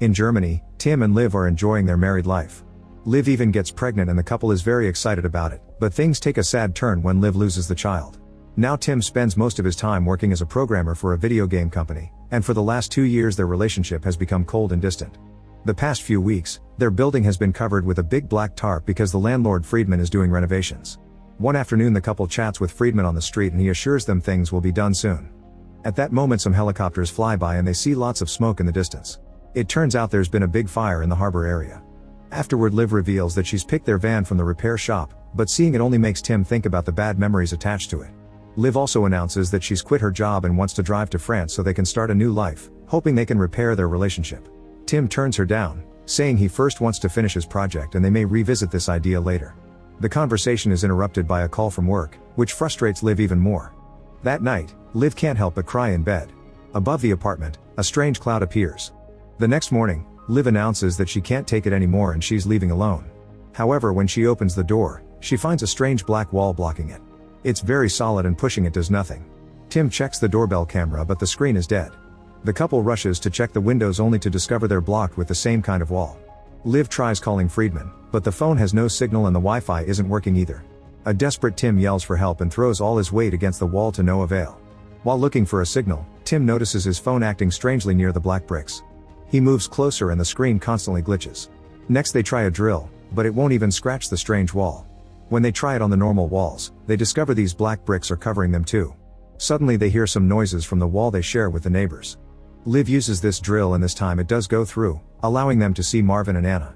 In Germany, Tim and Liv are enjoying their married life. Liv even gets pregnant and the couple is very excited about it, but things take a sad turn when Liv loses the child. Now Tim spends most of his time working as a programmer for a video game company, and for the last 2 years their relationship has become cold and distant. The past few weeks, their building has been covered with a big black tarp because the landlord Friedman is doing renovations. One afternoon the couple chats with Friedman on the street and he assures them things will be done soon. At that moment some helicopters fly by and they see lots of smoke in the distance. It turns out there's been a big fire in the harbor area. Afterward Liv reveals that she's picked their van from the repair shop, but seeing it only makes Tim think about the bad memories attached to it. Liv also announces that she's quit her job and wants to drive to France so they can start a new life, hoping they can repair their relationship. Tim turns her down, saying he first wants to finish his project and they may revisit this idea later. The conversation is interrupted by a call from work, which frustrates Liv even more. That night, Liv can't help but cry in bed. Above the apartment, a strange cloud appears. The next morning, Liv announces that she can't take it anymore and she's leaving alone. However, when she opens the door, she finds a strange black wall blocking it. It's very solid and pushing it does nothing. Tim checks the doorbell camera but the screen is dead. The couple rushes to check the windows only to discover they're blocked with the same kind of wall. Liv tries calling Friedman, but the phone has no signal and the Wi-Fi isn't working either. A desperate Tim yells for help and throws all his weight against the wall to no avail. While looking for a signal, Tim notices his phone acting strangely near the black bricks. He moves closer and the screen constantly glitches. Next they try a drill, but it won't even scratch the strange wall. When they try it on the normal walls, they discover these black bricks are covering them too. Suddenly they hear some noises from the wall they share with the neighbors. Liv uses this drill and this time it does go through, allowing them to see Marvin and Anna.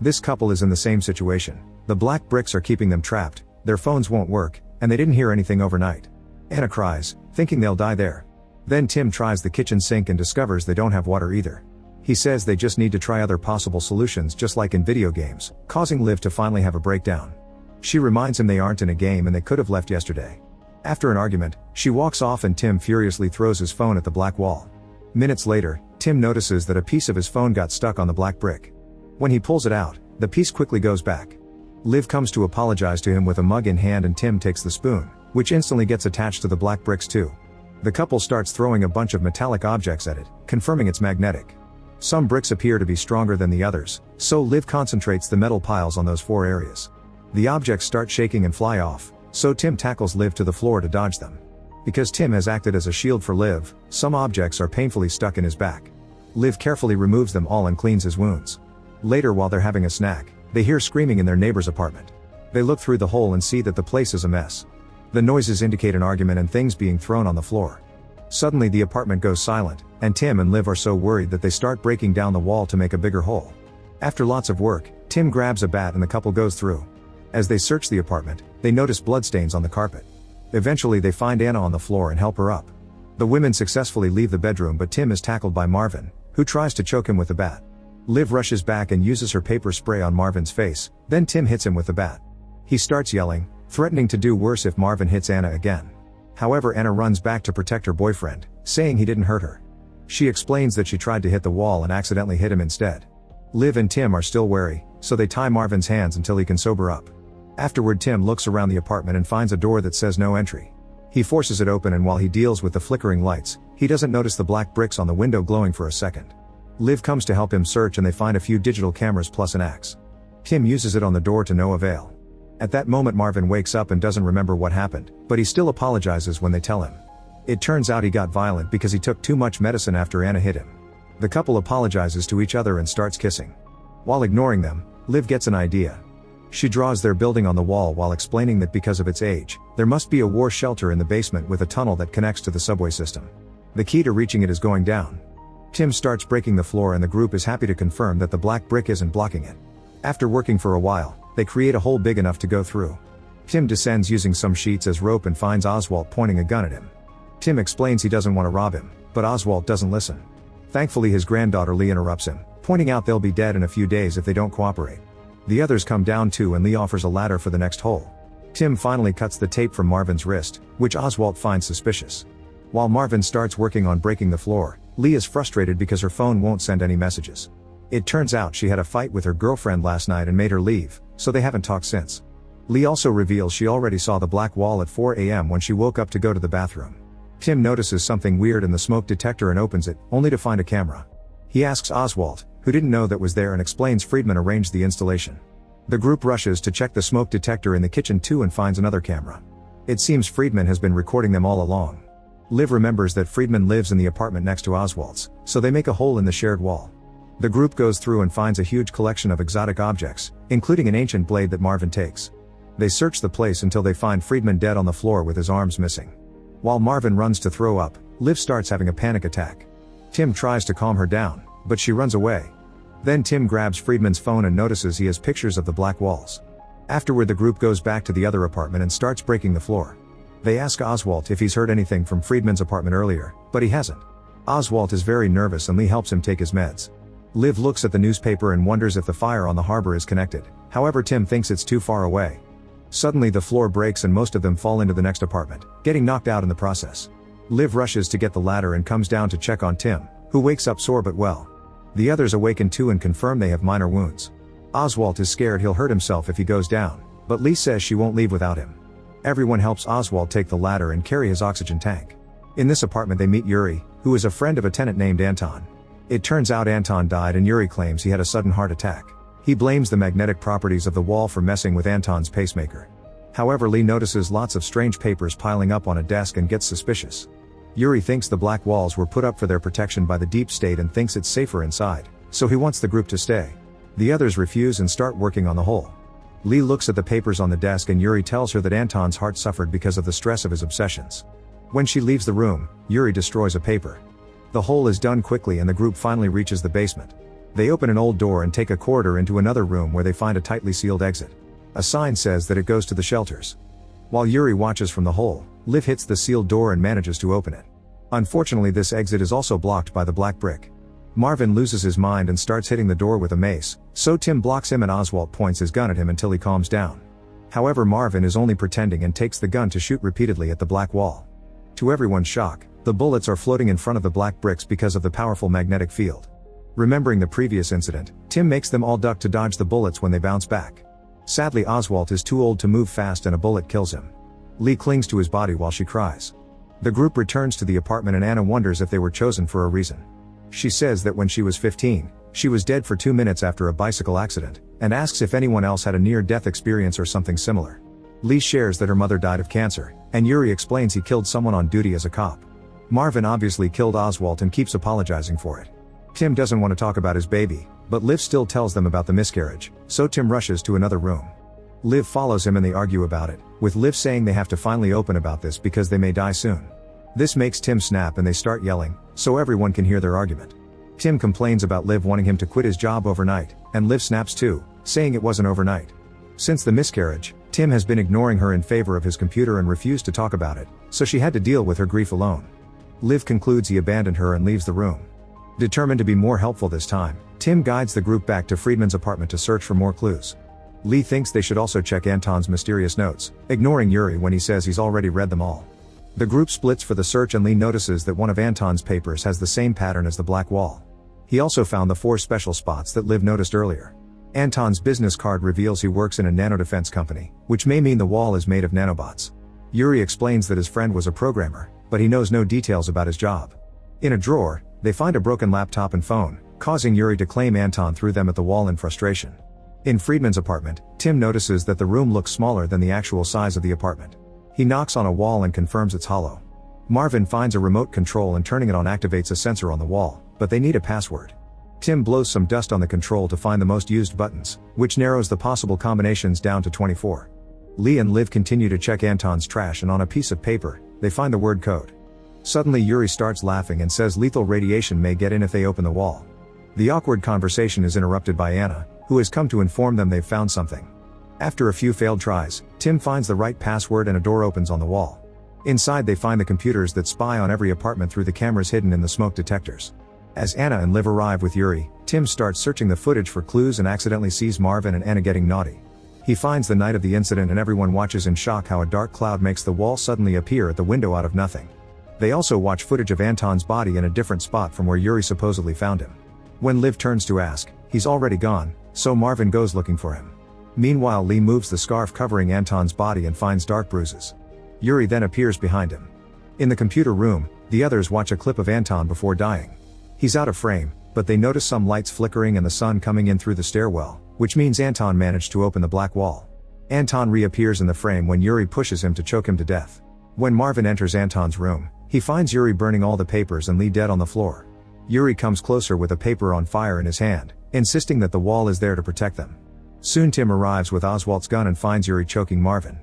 This couple is in the same situation. The black bricks are keeping them trapped, their phones won't work, and they didn't hear anything overnight. Anna cries, thinking they'll die there. Then Tim tries the kitchen sink and discovers they don't have water either. He says they just need to try other possible solutions just like in video games, causing Liv to finally have a breakdown. She reminds him they aren't in a game and they could have left yesterday. After an argument, she walks off and Tim furiously throws his phone at the black wall. Minutes later, Tim notices that a piece of his phone got stuck on the black brick. When he pulls it out, the piece quickly goes back. Liv comes to apologize to him with a mug in hand and Tim takes the spoon, which instantly gets attached to the black bricks too. The couple starts throwing a bunch of metallic objects at it, confirming it's magnetic. Some bricks appear to be stronger than the others, so Liv concentrates the metal piles on those 4 areas. The objects start shaking and fly off, so Tim tackles Liv to the floor to dodge them. Because Tim has acted as a shield for Liv, some objects are painfully stuck in his back. Liv carefully removes them all and cleans his wounds. Later while they're having a snack, they hear screaming in their neighbor's apartment. They look through the hole and see that the place is a mess. The noises indicate an argument and things being thrown on the floor. Suddenly the apartment goes silent, and Tim and Liv are so worried that they start breaking down the wall to make a bigger hole. After lots of work, Tim grabs a bat and the couple goes through. As they search the apartment, they notice bloodstains on the carpet. Eventually they find Anna on the floor and help her up. The women successfully leave the bedroom but Tim is tackled by Marvin, who tries to choke him with the bat. Liv rushes back and uses her paper spray on Marvin's face, then Tim hits him with the bat. He starts yelling, threatening to do worse if Marvin hits Anna again. However, Anna runs back to protect her boyfriend, saying he didn't hurt her. She explains that she tried to hit the wall and accidentally hit him instead. Liv and Tim are still wary, so they tie Marvin's hands until he can sober up. Afterward, Tim looks around the apartment and finds a door that says no entry. He forces it open and while he deals with the flickering lights, he doesn't notice the black bricks on the window glowing for a second. Liv comes to help him search and they find a few digital cameras plus an axe. Tim uses it on the door to no avail. At that moment Marvin wakes up and doesn't remember what happened, but he still apologizes when they tell him. It turns out he got violent because he took too much medicine after Anna hit him. The couple apologizes to each other and starts kissing. While ignoring them, Liv gets an idea. She draws their building on the wall while explaining that because of its age, there must be a war shelter in the basement with a tunnel that connects to the subway system. The key to reaching it is going down. Tim starts breaking the floor and the group is happy to confirm that the black brick isn't blocking it. After working for a while, they create a hole big enough to go through. Tim descends using some sheets as rope and finds Oswald pointing a gun at him. Tim explains he doesn't want to rob him, but Oswald doesn't listen. Thankfully his granddaughter Lee interrupts him, pointing out they'll be dead in a few days if they don't cooperate. The others come down too and Lee offers a ladder for the next hole. Tim finally cuts the tape from Marvin's wrist, which Oswald finds suspicious. While Marvin starts working on breaking the floor, Lee is frustrated because her phone won't send any messages. It turns out she had a fight with her girlfriend last night and made her leave, so they haven't talked since. Lee also reveals she already saw the black wall at 4 a.m. when she woke up to go to the bathroom. Tim notices something weird in the smoke detector and opens it, only to find a camera. He asks Oswald, who didn't know that was there and explains Friedman arranged the installation. The group rushes to check the smoke detector in the kitchen too and finds another camera. It seems Friedman has been recording them all along. Liv remembers that Friedman lives in the apartment next to Oswald's, so they make a hole in the shared wall. The group goes through and finds a huge collection of exotic objects, including an ancient blade that Marvin takes. They search the place until they find Friedman dead on the floor with his arms missing. While Marvin runs to throw up, Liv starts having a panic attack. Tim tries to calm her down, but she runs away. Then Tim grabs Friedman's phone and notices he has pictures of the black walls. Afterward, the group goes back to the other apartment and starts breaking the floor. They ask Oswald if he's heard anything from Friedman's apartment earlier, but he hasn't. Oswald is very nervous and Lee helps him take his meds. Liv looks at the newspaper and wonders if the fire on the harbor is connected, however Tim thinks it's too far away. Suddenly the floor breaks and most of them fall into the next apartment, getting knocked out in the process. Liv rushes to get the ladder and comes down to check on Tim, who wakes up sore but well. The others awaken too and confirm they have minor wounds. Oswald is scared he'll hurt himself if he goes down, but Lee says she won't leave without him. Everyone helps Oswald take the ladder and carry his oxygen tank. In this apartment they meet Yuri, who is a friend of a tenant named Anton. It turns out Anton died and Yuri claims he had a sudden heart attack. He blames the magnetic properties of the wall for messing with Anton's pacemaker. However, Lee notices lots of strange papers piling up on a desk and gets suspicious. Yuri thinks the black walls were put up for their protection by the deep state and thinks it's safer inside, so he wants the group to stay. The others refuse and start working on the hole. Lee looks at the papers on the desk and Yuri tells her that Anton's heart suffered because of the stress of his obsessions. When she leaves the room, Yuri destroys a paper. The hole is done quickly and the group finally reaches the basement. They open an old door and take a corridor into another room where they find a tightly sealed exit. A sign says that it goes to the shelters. While Yuri watches from the hole, Liv hits the sealed door and manages to open it. Unfortunately, this exit is also blocked by the black brick. Marvin loses his mind and starts hitting the door with a mace, so Tim blocks him and Oswald points his gun at him until he calms down. However, Marvin is only pretending and takes the gun to shoot repeatedly at the black wall. To everyone's shock, the bullets are floating in front of the black bricks because of the powerful magnetic field. Remembering the previous incident, Tim makes them all duck to dodge the bullets when they bounce back. Sadly, Oswald is too old to move fast and a bullet kills him. Lee clings to his body while she cries. The group returns to the apartment and Anna wonders if they were chosen for a reason. She says that when she was 15, she was dead for 2 minutes after a bicycle accident, and asks if anyone else had a near-death experience or something similar. Lee shares that her mother died of cancer, and Yuri explains he killed someone on duty as a cop. Marvin obviously killed Oswald and keeps apologizing for it. Tim doesn't want to talk about his baby, but Liv still tells them about the miscarriage, so Tim rushes to another room. Liv follows him and they argue about it, with Liv saying they have to finally open about this because they may die soon. This makes Tim snap and they start yelling, so everyone can hear their argument. Tim complains about Liv wanting him to quit his job overnight, and Liv snaps too, saying it wasn't overnight. Since the miscarriage, Tim has been ignoring her in favor of his computer and refused to talk about it, so she had to deal with her grief alone. Liv concludes he abandoned her and leaves the room. Determined to be more helpful this time, Tim guides the group back to Friedman's apartment to search for more clues. Lee thinks they should also check Anton's mysterious notes, ignoring Yuri when he says he's already read them all. The group splits for the search and Lee notices that one of Anton's papers has the same pattern as the black wall. He also found the 4 special spots that Liv noticed earlier. Anton's business card reveals he works in a nanodefense company, which may mean the wall is made of nanobots. Yuri explains that his friend was a programmer, but he knows no details about his job. In a drawer, they find a broken laptop and phone, causing Yuri to claim Anton threw them at the wall in frustration. In Friedman's apartment, Tim notices that the room looks smaller than the actual size of the apartment. He knocks on a wall and confirms it's hollow. Marvin finds a remote control and turning it on activates a sensor on the wall, but they need a password. Tim blows some dust on the control to find the most used buttons, which narrows the possible combinations down to 24. Lee and Liv continue to check Anton's trash and on a piece of paper, they find the word code. Suddenly Yuri starts laughing and says lethal radiation may get in if they open the wall. The awkward conversation is interrupted by Anna, who has come to inform them they've found something. After a few failed tries, Tim finds the right password and a door opens on the wall. Inside they find the computers that spy on every apartment through the cameras hidden in the smoke detectors. As Anna and Liv arrive with Yuri, Tim starts searching the footage for clues and accidentally sees Marvin and Anna getting naughty. He finds the night of the incident and everyone watches in shock how a dark cloud makes the wall suddenly appear at the window out of nothing. They also watch footage of Anton's body in a different spot from where Yuri supposedly found him. When Liv turns to ask, he's already gone, so Marvin goes looking for him. Meanwhile, Lee moves the scarf covering Anton's body and finds dark bruises. Yuri then appears behind him. In the computer room, the others watch a clip of Anton before dying. He's out of frame, but they notice some lights flickering and the sun coming in through the stairwell, which means Anton managed to open the black wall. Anton reappears in the frame when Yuri pushes him to choke him to death. When Marvin enters Anton's room, he finds Yuri burning all the papers and Lee dead on the floor. Yuri comes closer with a paper on fire in his hand, insisting that the wall is there to protect them. Soon Tim arrives with Oswald's gun and finds Yuri choking Marvin.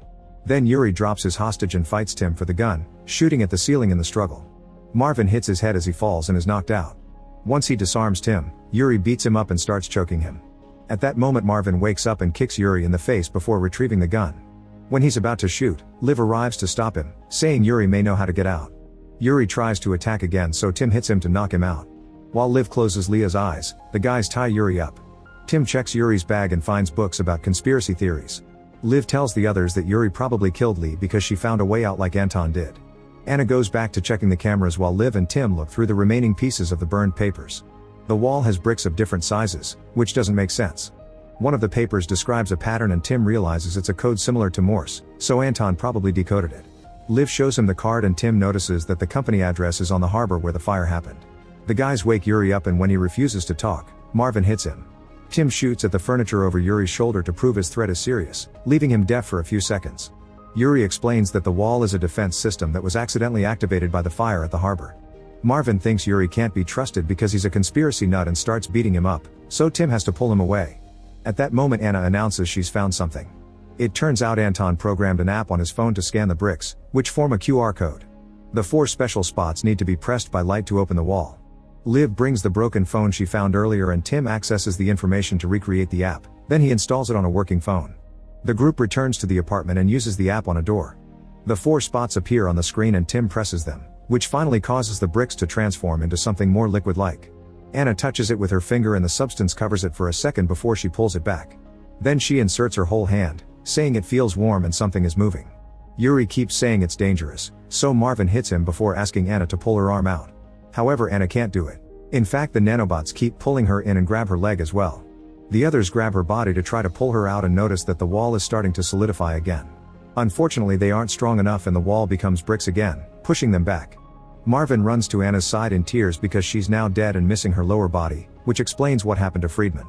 Then Yuri drops his hostage and fights Tim for the gun, shooting at the ceiling in the struggle. Marvin hits his head as he falls and is knocked out. Once he disarms Tim, Yuri beats him up and starts choking him. At that moment Marvin wakes up and kicks Yuri in the face before retrieving the gun. When he's about to shoot, Liv arrives to stop him, saying Yuri may know how to get out. Yuri tries to attack again, so Tim hits him to knock him out. While Liv closes Leah's eyes, the guys tie Yuri up. Tim checks Yuri's bag and finds books about conspiracy theories. Liv tells the others that Yuri probably killed Lee because she found a way out like Anton did. Anna goes back to checking the cameras while Liv and Tim look through the remaining pieces of the burned papers. The wall has bricks of different sizes, which doesn't make sense. One of the papers describes a pattern and Tim realizes it's a code similar to Morse, so Anton probably decoded it. Liv shows him the card and Tim notices that the company address is on the harbor where the fire happened. The guys wake Yuri up and when he refuses to talk, Marvin hits him. Tim shoots at the furniture over Yuri's shoulder to prove his threat is serious, leaving him deaf for a few seconds. Yuri explains that the wall is a defense system that was accidentally activated by the fire at the harbor. Marvin thinks Yuri can't be trusted because he's a conspiracy nut and starts beating him up, so Tim has to pull him away. At that moment Anna announces she's found something. It turns out Anton programmed an app on his phone to scan the bricks, which form a QR code. The 4 special spots need to be pressed by light to open the wall. Liv brings the broken phone she found earlier and Tim accesses the information to recreate the app, then he installs it on a working phone. The group returns to the apartment and uses the app on a door. The 4 spots appear on the screen and Tim presses them, which finally causes the bricks to transform into something more liquid-like. Anna touches it with her finger and the substance covers it for a second before she pulls it back. Then she inserts her whole hand, saying it feels warm and something is moving. Yuri keeps saying it's dangerous, so Marvin hits him before asking Anna to pull her arm out. However, Anna can't do it. In fact, the nanobots keep pulling her in and grab her leg as well. The others grab her body to try to pull her out and notice that the wall is starting to solidify again. Unfortunately, they aren't strong enough and the wall becomes bricks again, pushing them back. Marvin runs to Anna's side in tears because she's now dead and missing her lower body, which explains what happened to Friedman.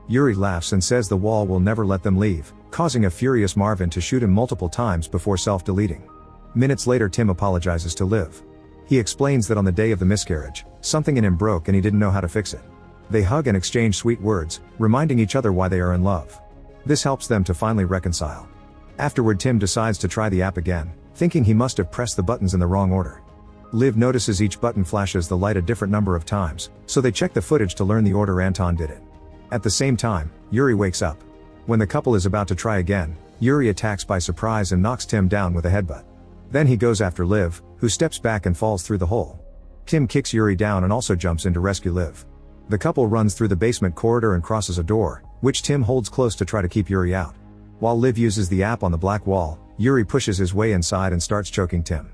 Yuri laughs and says the wall will never let them leave, causing a furious Marvin to shoot him multiple times before self-deleting. Minutes later, Tim apologizes to Liv. He explains that on the day of the miscarriage, something in him broke and he didn't know how to fix it. They hug and exchange sweet words, reminding each other why they are in love. This helps them to finally reconcile. Afterward, Tim decides to try the app again, thinking he must have pressed the buttons in the wrong order. Liv notices each button flashes the light a different number of times, so they check the footage to learn the order Anton did it. At the same time, Yuri wakes up. When the couple is about to try again, Yuri attacks by surprise and knocks Tim down with a headbutt. Then he goes after Liv, who steps back and falls through the hole. Tim kicks Yuri down and also jumps in to rescue Liv. The couple runs through the basement corridor and crosses a door, which Tim holds close to try to keep Yuri out. While Liv uses the app on the black wall, Yuri pushes his way inside and starts choking Tim.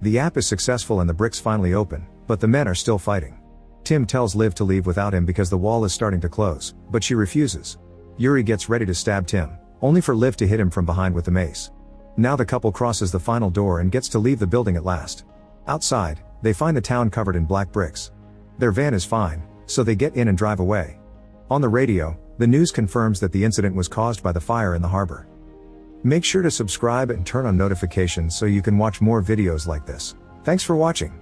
The app is successful and the bricks finally open, but the men are still fighting. Tim tells Liv to leave without him because the wall is starting to close, but she refuses. Yuri gets ready to stab Tim, only for Liv to hit him from behind with the mace. Now the couple crosses the final door and gets to leave the building at last. Outside, they find the town covered in black bricks. Their van is fine, so they get in and drive away. On the radio, the news confirms that the incident was caused by the fire in the harbor. Make sure to subscribe and turn on notifications so you can watch more videos like this. Thanks for watching.